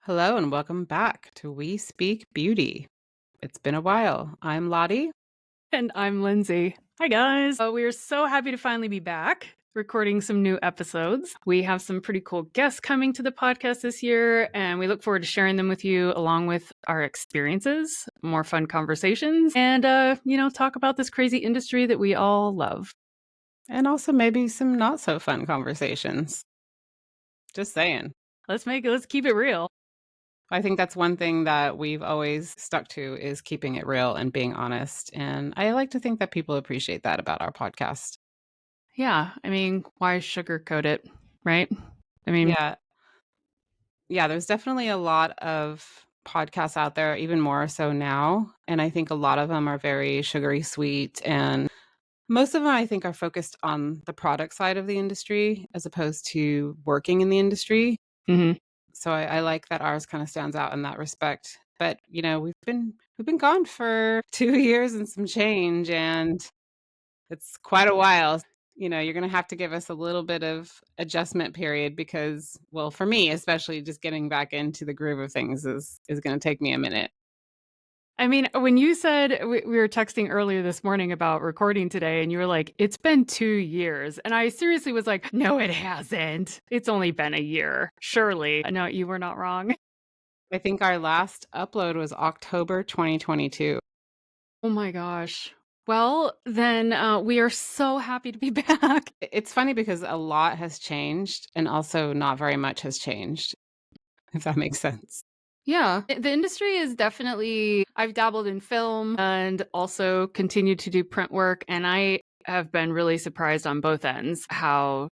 Hello and welcome back to We Speak Beauty. It's been a while. I'm Lottie. And I'm Lindsay. Hi, guys. We are so happy to finally be back recording some new episodes. We have some pretty cool guests coming to the podcast this year, and we look forward to sharing them with you along with our experiences, more fun conversations, and, talk about this crazy industry that we all love. And also maybe some not so fun conversations. Just saying. Let's keep it real. I think that's one thing that we've always stuck to is keeping it real and being honest. And I like to think that people appreciate that about our podcast. Yeah. I mean, why sugarcoat it, right? I mean, Yeah. Yeah, there's definitely a lot of podcasts out there, even more so now. And I think a lot of them are very sugary sweet, and most of them, I think, are focused on the product side of the industry as opposed to working in the industry. mhm. So I like that ours kind of stands out in that respect. But we've been gone for 2 years and some change, and it's quite a while. You're going to have to give us a little bit of adjustment period because, well, for me, especially just getting back into the groove of things is going to take me a minute. I mean, when you said we were texting earlier this morning about recording today, and you were like, it's been 2 years. And I seriously was like, no, it hasn't. It's only been a year. Surely. No, you were not wrong. I think our last upload was October 2022. Oh my gosh. Well, then we are so happy to be back. It's funny because a lot has changed and also not very much has changed, if that makes sense. Yeah. The industry is definitely, I've dabbled in film and also continued to do print work. And I have been really surprised on both ends how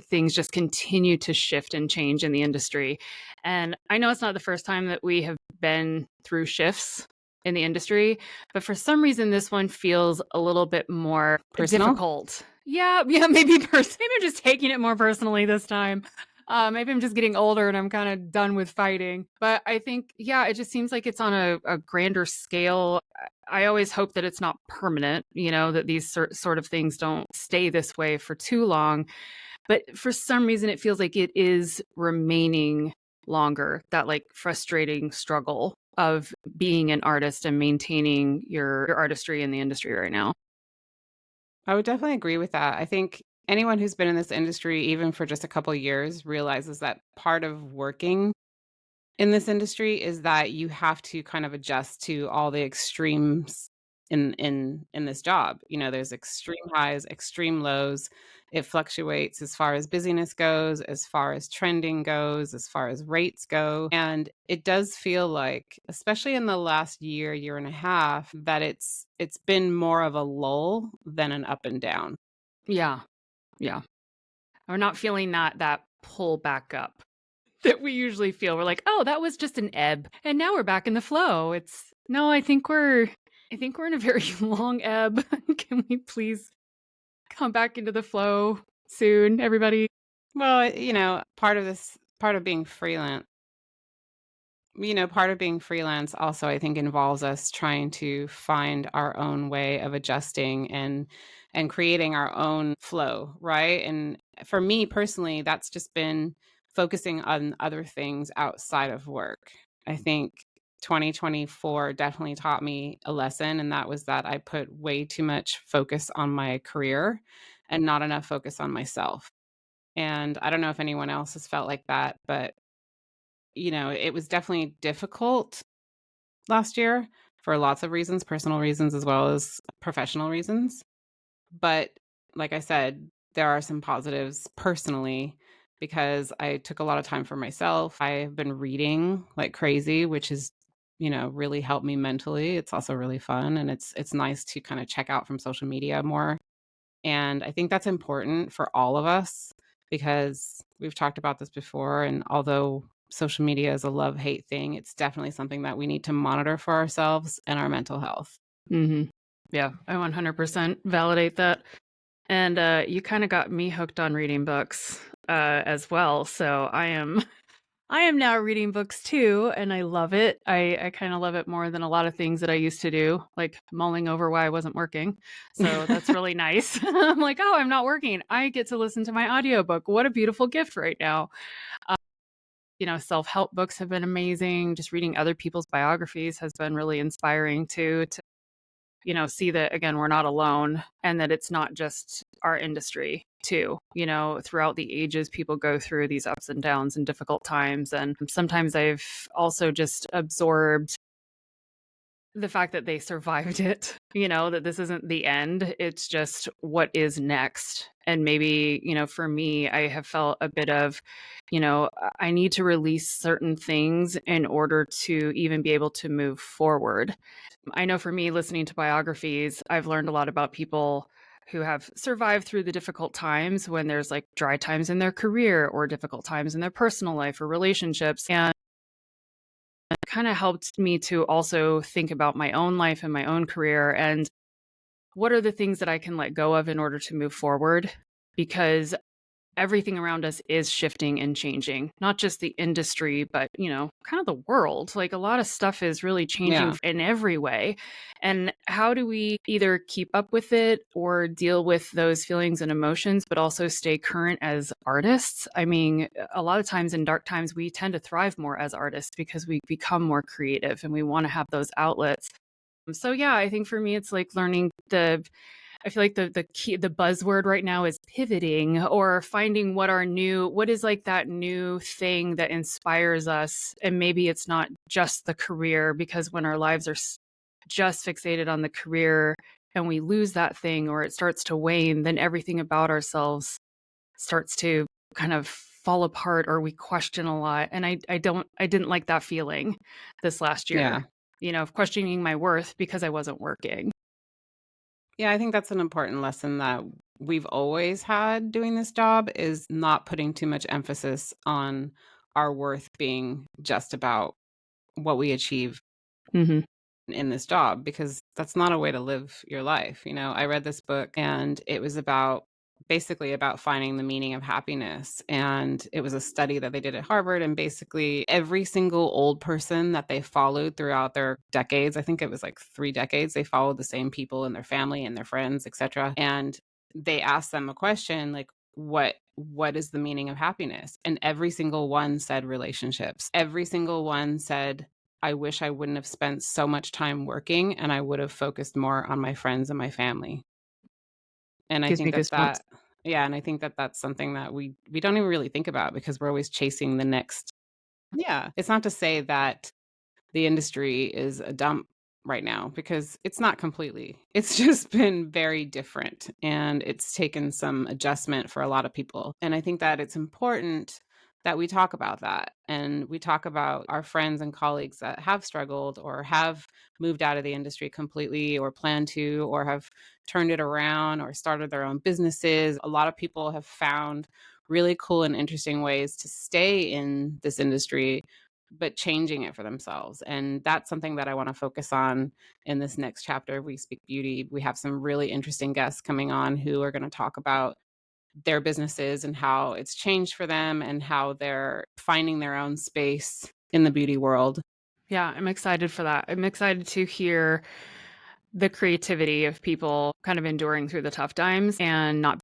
things just continue to shift and change in the industry. And I know it's not the first time that we have been through shifts in the industry, but for some reason, this one feels a little bit more Personal? difficult. Yeah, maybe maybe I'm just taking it more personally this time. Maybe I'm just getting older and I'm kind of done with fighting. But I think, yeah, it just seems like it's on a grander scale. I always hope that it's not permanent, that these sort of things don't stay this way for too long. But for some reason, it feels like it is remaining longer, that like frustrating struggle of being an artist and maintaining your artistry in the industry right now. I would definitely agree with that. I think anyone who's been in this industry, even for just a couple of years, realizes that part of working in this industry is that you have to kind of adjust to all the extremes in this job. There's extreme highs, extreme lows. It fluctuates as far as busyness goes, as far as trending goes, as far as rates go. And it does feel like, especially in the last year and a half, that it's been more of a lull than an up and down. Yeah, yeah. We're not feeling that pull back up that we usually feel. We're like, oh, that was just an ebb, and now we're back in the flow. It's no, I think we're in a very long ebb. Can we please come back into the flow soon, everybody? Well, part of being freelance also, I think, involves us trying to find our own way of adjusting and creating our own flow, right? And for me personally, that's just been focusing on other things outside of work. I think 2024 definitely taught me a lesson, and that was that I put way too much focus on my career and not enough focus on myself. And I don't know if anyone else has felt like that, but it was definitely difficult last year for lots of reasons, personal reasons as well as professional reasons. But like I said, there are some positives personally because I took a lot of time for myself. I've been reading like crazy, which is really helped me mentally. It's also really fun, and it's nice to kind of check out from social media more. And I think that's important for all of us because we've talked about this before. And although social media is a love hate thing, it's definitely something that we need to monitor for ourselves and our mental health. Mm-hmm. Yeah, I 100% validate that. And you kind of got me hooked on reading books as well. So I am now reading books too, and I love it. I kind of love it more than a lot of things that I used to do, like mulling over why I wasn't working. So that's really nice. I'm like, oh, I'm not working. I get to listen to my audiobook. What a beautiful gift right now. Self-help books have been amazing. Just reading other people's biographies has been really inspiring too, to see that, again, we're not alone and that it's not just our industry too. Throughout the ages, people go through these ups and downs and difficult times. And sometimes I've also just absorbed the fact that they survived it, that this isn't the end. It's just what is next. And maybe, for me, I have felt a bit of, I need to release certain things in order to even be able to move forward. I know for me, listening to biographies, I've learned a lot about people who have survived through the difficult times when there's like dry times in their career or difficult times in their personal life or relationships. And it kind of helped me to also think about my own life and my own career and what are the things that I can let go of in order to move forward? Because everything around us is shifting and changing, not just the industry, but, kind of the world. Like a lot of stuff is really changing Yeah. in every way. And how do we either keep up with it or deal with those feelings and emotions, but also stay current as artists? I mean, a lot of times in dark times, we tend to thrive more as artists because we become more creative and we want to have those outlets. So yeah, I think for me, it's like learning I feel like the key, the buzzword right now is pivoting or finding what is like that new thing that inspires us. And maybe it's not just the career, because when our lives are just fixated on the career and we lose that thing or it starts to wane, then everything about ourselves starts to kind of fall apart or we question a lot. And I didn't like that feeling this last Yeah. year, of questioning my worth because I wasn't working. Yeah, I think that's an important lesson that we've always had doing this job is not putting too much emphasis on our worth being just about what we achieve Hmm. in this job because that's not a way to live your life. I read this book and it was basically about finding the meaning of happiness. And it was a study that they did at Harvard. And basically, every single old person that they followed throughout their decades, I think it was like 3 decades, they followed the same people and their family and their friends, etc. And they asked them a question like, what is the meaning of happiness? And every single one said relationships. Every single one said, I wish I wouldn't have spent so much time working and I would have focused more on my friends and my family. And I Gives think me that goosebumps. yeah, and I think that that's something that we don't even really think about because we're always chasing the next. Yeah, it's not to say that the industry is a dump right now because it's not completely. It's just been very different and it's taken some adjustment for a lot of people. And I think that it's important that we talk about that and we talk about our friends and colleagues that have struggled or have moved out of the industry completely or plan to or have turned it around or started their own businesses. A lot of people have found really cool and interesting ways to stay in this industry but changing it for themselves. And that's something that I want to focus on in this next chapter of We Speak Beauty. We have some really interesting guests coming on who are going to talk about their businesses and how it's changed for them and how they're finding their own space in the beauty world. Yeah, I'm excited for that. I'm excited to hear the creativity of people kind of enduring through the tough times and not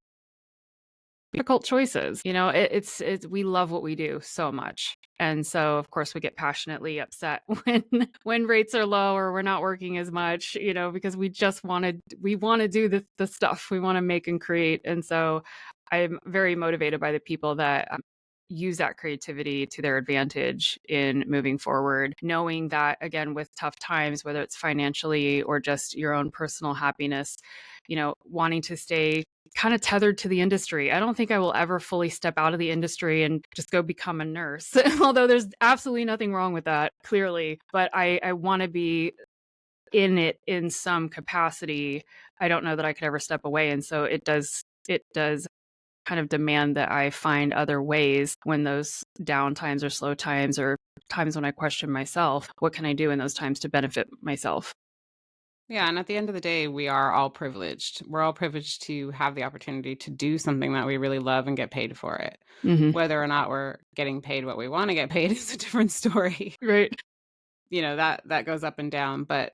difficult choices. It's we love what we do so much. And so of course we get passionately upset when rates are low or we're not working as much, because we want to do the stuff we want to make and create. And so I'm very motivated by the people that use that creativity to their advantage in moving forward, knowing that, again, with tough times, whether it's financially or just your own personal happiness, wanting to stay kind of tethered to the industry. I don't think I will ever fully step out of the industry and just go become a nurse, although there's absolutely nothing wrong with that, clearly. But I want to be in it in some capacity. I don't know that I could ever step away. And so it does kind of demand that I find other ways when those down times or slow times or times when I question myself. What can I do in those times to benefit myself? Yeah, and at the end of the day, we are all privileged. We're all privileged to have the opportunity to do something that we really love and get paid for it. Hmm. Whether or not we're getting paid what we want to get paid is a different story. Right. That goes up and down, but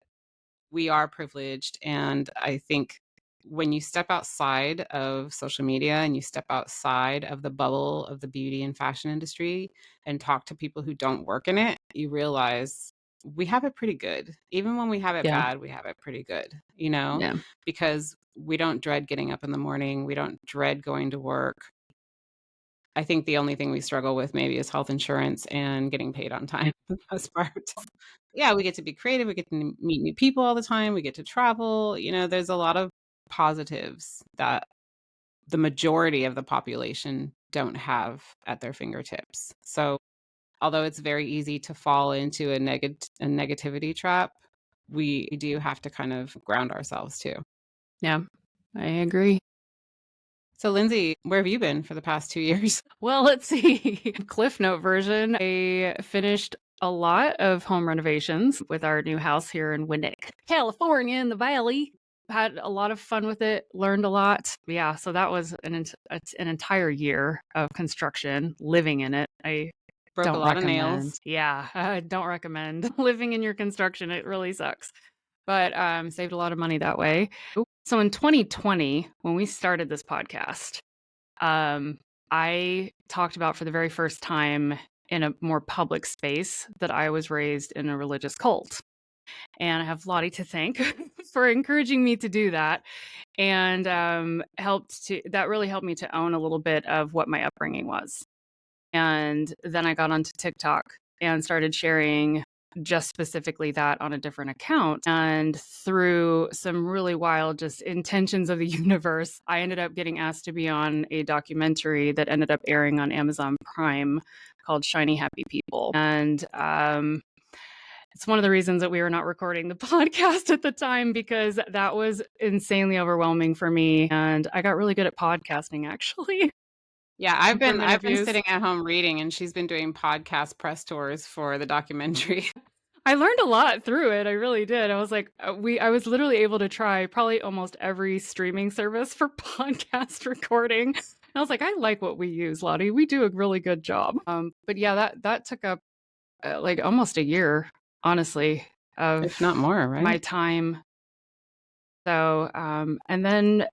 we are privileged and I think when you step outside of social media and you step outside of the bubble of the beauty and fashion industry and talk to people who don't work in it, you realize we have it pretty good. Even when we have it Yeah. bad, we have it pretty good, you know, Yeah. because we don't dread getting up in the morning. We don't dread going to work. I think the only thing we struggle with maybe is health insurance and getting paid on time for the most part. Yeah, we get to be creative, we get to meet new people all the time, we get to travel, there's a lot of positives that the majority of the population don't have at their fingertips. So, although it's very easy to fall into a negativity trap, we do have to kind of ground ourselves too. Yeah. I agree. So, Lindsay, where have you been for the past 2 years? Well, let's see. Cliff Note version. I finished a lot of home renovations with our new house here in Winnick, California, in the Valley. Had a lot of fun with it, learned a lot. Yeah, so that was an entire year of construction, living in it. I Broke a don't lot of recommend. nails. Yeah, I don't recommend living in your construction. It really sucks. But saved a lot of money that way. So in 2020, when we started this podcast, um, I talked about for the very first time in a more public space that I was raised in a religious cult. And I have Lottie to thank for encouraging me to do that, and that really helped me to own a little bit of what my upbringing was. And then I got onto TikTok and started sharing just specifically that on a different account. And through some really wild just intentions of the universe, I ended up getting asked to be on a documentary that ended up airing on Amazon Prime called Shiny Happy People. And it's one of the reasons that we were not recording the podcast at the time, because that was insanely overwhelming for me. And I got really good at podcasting, actually. Yeah, I've For been my I've been interviews. sitting at home reading, and she's been doing podcast press tours for the documentary. I learned a lot through it. I really did. I was like, I was literally able to try probably almost every streaming service for podcast recording. And I was like, I like what we use, Lottie. We do a really good job. But yeah, that took up like almost a year, honestly, If of not more, my right? time. So, and then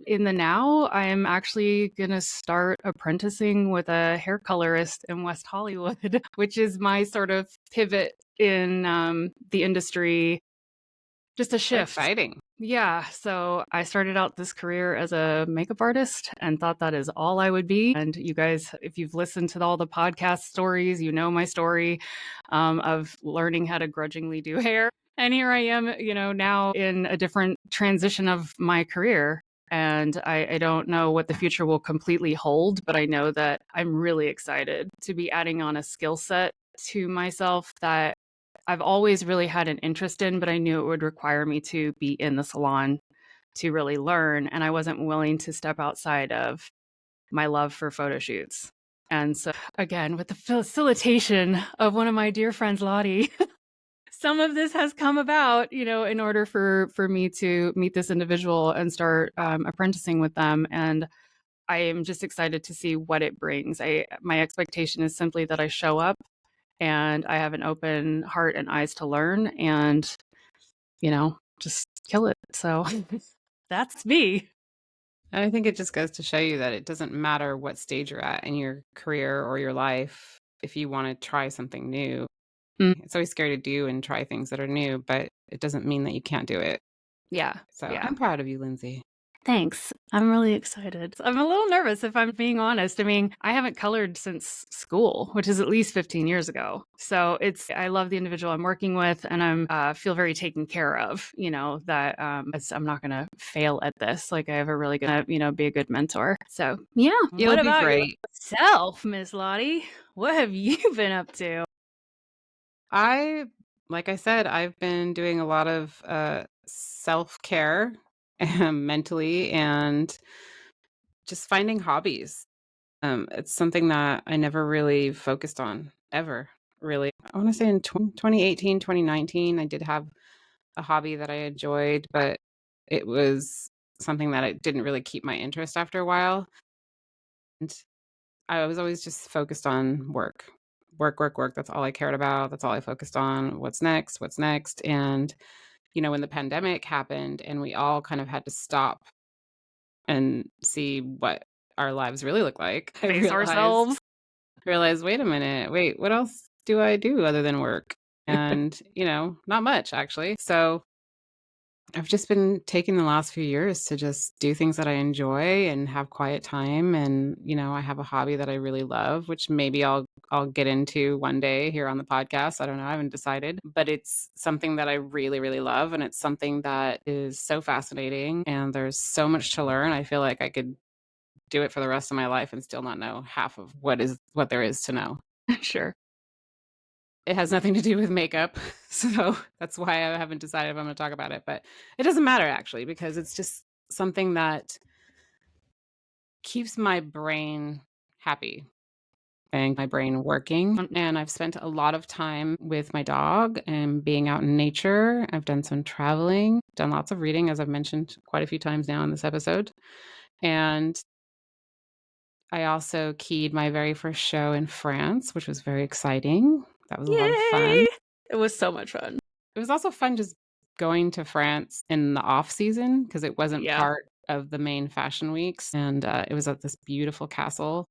in the now, I am actually going to start apprenticing with a hair colorist in West Hollywood, which is my sort of pivot in the industry, just a How shift. exciting. Yeah, so I started out this career as a makeup artist and thought that is all I would be. And you guys, if you've listened to all the podcast stories, you know my story of learning how to grudgingly do hair. And here I am, now in a different transition of my career. And I don't know what the future will completely hold, but I know that I'm really excited to be adding on a skill set to myself that I've always really had an interest in, but I knew it would require me to be in the salon to really learn. And I wasn't willing to step outside of my love for photo shoots. And so, again, with the facilitation of one of my dear friends, Lottie, some of this has come about, in order for me to meet this individual and start apprenticing with them. And I am just excited to see what it brings. My expectation is simply that I show up and I have an open heart and eyes to learn and, just kill it. So that's me. I think it just goes to show you that it doesn't matter what stage you're at in your career or your life. If you want to try something new, Mm, it's always scary to do and try things that are new, but it doesn't mean that you can't do it. yeah. So Yeah. I'm proud of you, Lindsay. Thanks. I'm really excited. I'm a little nervous if I'm being honest. I mean, I haven't colored since school, which is at least 15 years ago. So I love the individual I'm working with and feel very taken care of, that I'm not going to fail at this. Like I have a really good, be a good mentor. So yeah. You'll What be about great. yourself, Miss Lottie? What have you been up to? I, like I said, I've been doing a lot of self-care mentally and just finding hobbies. It's something that I never really focused on ever, really. I want to say in 2018, 2019, I did have a hobby that I enjoyed, but it was something that it didn't really keep my interest after a while. And I was always just focused on work. Work, work, work. That's all I cared about. That's all I focused on. What's next? What's next? And when the pandemic happened and we all kind of had to stop and see what our lives really look like, I Face realized ourselves. realized, wait a minute, wait, what else do I do other than work? And, not much actually. So I've just been taking the last few years to just do things that I enjoy and have quiet time. And, I have a hobby that I really love, which maybe I'll get into one day here on the podcast. I don't know. I haven't decided, but it's something that I really, really love. And it's something that is so fascinating. And there's so much to learn. I feel like I could do it for the rest of my life and still not know half of what there is to know. Sure. It has nothing to do with makeup. So that's why I haven't decided if I'm going to talk about it. But it doesn't matter actually, because it's just something that keeps my brain happy and my brain working. And I've spent a lot of time with my dog and being out in nature. I've done some traveling, done lots of reading, as I've mentioned quite a few times now in this episode. And I also keyed my very first show in France, which was very exciting. That was a lot of fun. Yay! It was so much fun. It was also fun just going to France in the off season because it wasn't Yeah. part of the main fashion weeks, and it was at this beautiful castle.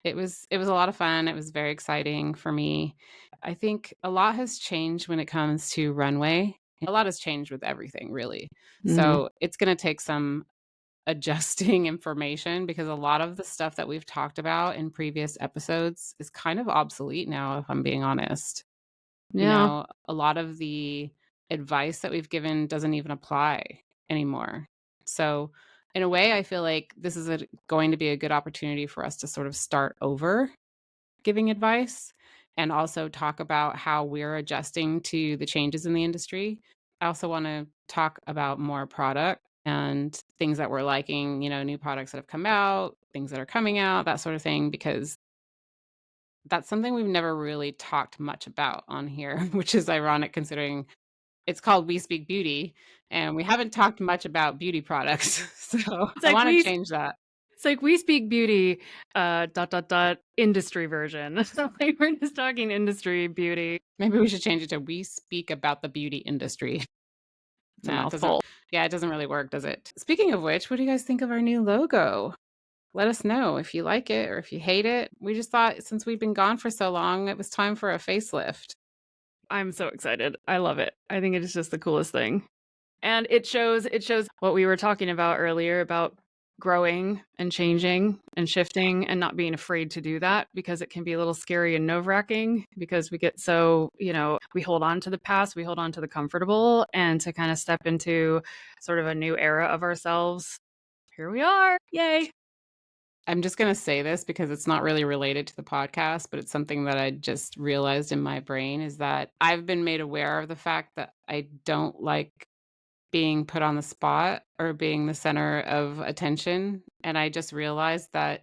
It was a lot of fun. It was very exciting for me. I think a lot has changed when it comes to runway. A lot has changed with everything, really. Mhm. So it's going to take some adjusting information because a lot of the stuff that we've talked about in previous episodes is kind of obsolete now, if I'm being honest. Yeah. A lot of the advice that we've given doesn't even apply anymore. So, in a way, I feel like this is going to be a good opportunity for us to sort of start over giving advice and also talk about how we're adjusting to the changes in the industry. I also want to talk about more product and things that we're liking, new products that have come out, things that are coming out, that sort of thing, because that's something we've never really talked much about on here, which is ironic considering it's called We Speak Beauty, and we haven't talked much about beauty products. So It's I like want to change that. We speak beauty, industry version. So like we're just talking industry beauty. Maybe we should change it to We Speak About the Beauty Industry. It's a No, it doesn't. mouthful. Yeah, it doesn't really work, does it? Speaking of which, what do you guys think of our new logo? Let us know if you like it or if you hate it. We just thought since we've been gone for so long, it was time for a facelift. I'm so excited. I love it. I think it is just the coolest thing. And it shows what we were talking about earlier about growing and changing and shifting and not being afraid to do that, because it can be a little scary and nerve-wracking because we get so, we hold on to the past, we hold on to the comfortable, and to kind of step into sort of a new era of ourselves. Here we are. Yay. I'm just going to say this because it's not really related to the podcast, but it's something that I just realized in my brain is that I've been made aware of the fact that I don't like being put on the spot or being the center of attention. And I just realized that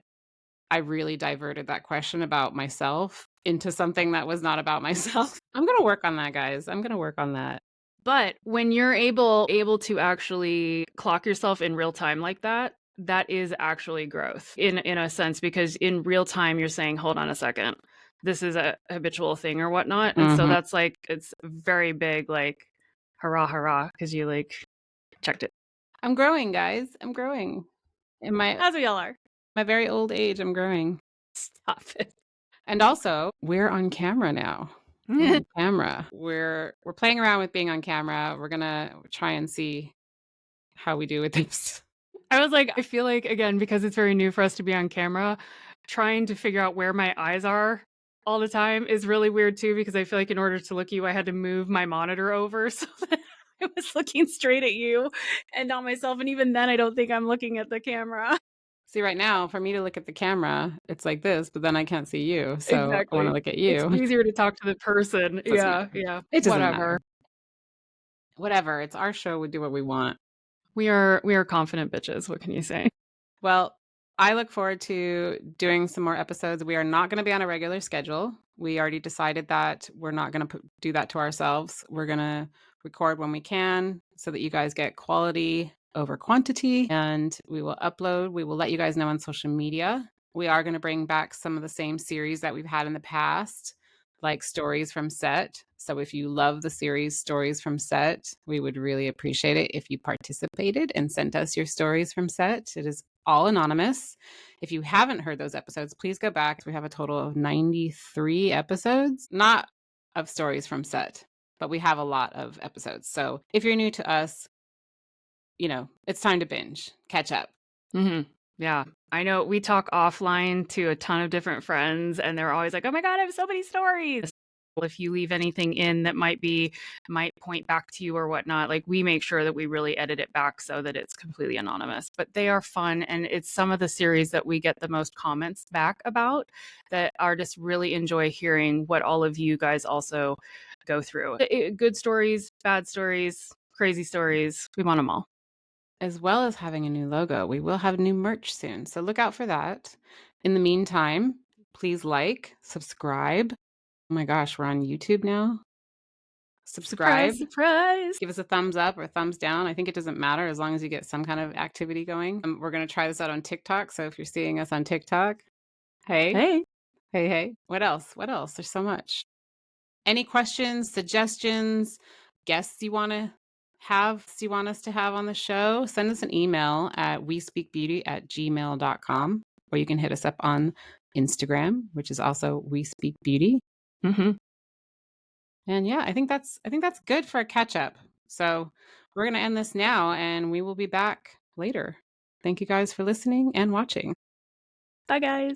I really diverted that question about myself into something that was not about myself. I'm going to work on that, guys. I'm going to work on that. But when you're able to actually clock yourself in real time like that, that is actually growth in a sense, because in real time you're saying, hold on a second, this is a habitual thing or whatnot. And so that's like, it's very big, like hurrah, hurrah, because you like checked it. I'm growing, guys. I'm growing. As we all are. My very old age, I'm growing. Stop it. And also, we're on camera now. We're on camera. We're playing around with being on camera. We're gonna try and see how we do with this. I was like, I feel like, again, because it's very new for us to be on camera, trying to figure out where my eyes are all the time is really weird too, because I feel like in order to look at you, I had to move my monitor over so that I was looking straight at you and not myself. And even then, I don't think I'm looking at the camera. See, right now, for me to look at the camera, it's like this, but then I can't see you. So I want to Exactly. look at It's you. easier to talk to the person. Doesn't Yeah. It doesn't Whatever. matter. Whatever. It's our show. We do what we want. We are confident bitches. What can you say? Well, I look forward to doing some more episodes. We are not going to be on a regular schedule. We already decided that we're not going to do that to ourselves. We're going to record when we can so that you guys get quality over quantity, and we will upload. We will let you guys know on social media. We are going to bring back some of the same series that we've had in the past. like Stories from Set. So if you love the series Stories from Set, we would really appreciate it if you participated and sent us your stories from set. It is all anonymous. If you haven't heard those episodes, please go back. We have a total of 93 episodes, not of Stories from Set, but we have a lot of episodes. So if you're new to us, it's time to binge, catch up. Yeah. I know we talk offline to a ton of different friends, and they're always like, "Oh my God, I have so many stories." If you leave anything in that might point back to you or whatnot, like we make sure that we really edit it back so that it's completely anonymous. But they are fun, and it's some of the series that we get the most comments back about that are just really enjoy hearing what all of you guys also go through. Good stories, bad stories, crazy stories. We want them all. As well as having a new logo. We will have new merch soon, so look out for that. In the meantime, please subscribe. Oh my gosh, we're on YouTube now. Subscribe. Surprise, surprise. Give us a thumbs up or thumbs down. I think it doesn't matter as long as you get some kind of activity going. We're going to try this out on TikTok, so if you're seeing us on TikTok, hey. What else? There's so much. Any questions, suggestions, guests you want us to have on the show, send us an email at WeSpeakBeauty@gmail.com, or you can hit us up on Instagram, which is also WeSpeakBeauty. And yeah, I think that's good for a catch up. So we're going to end this now, and we will be back later. Thank you guys for listening and watching. Bye, guys.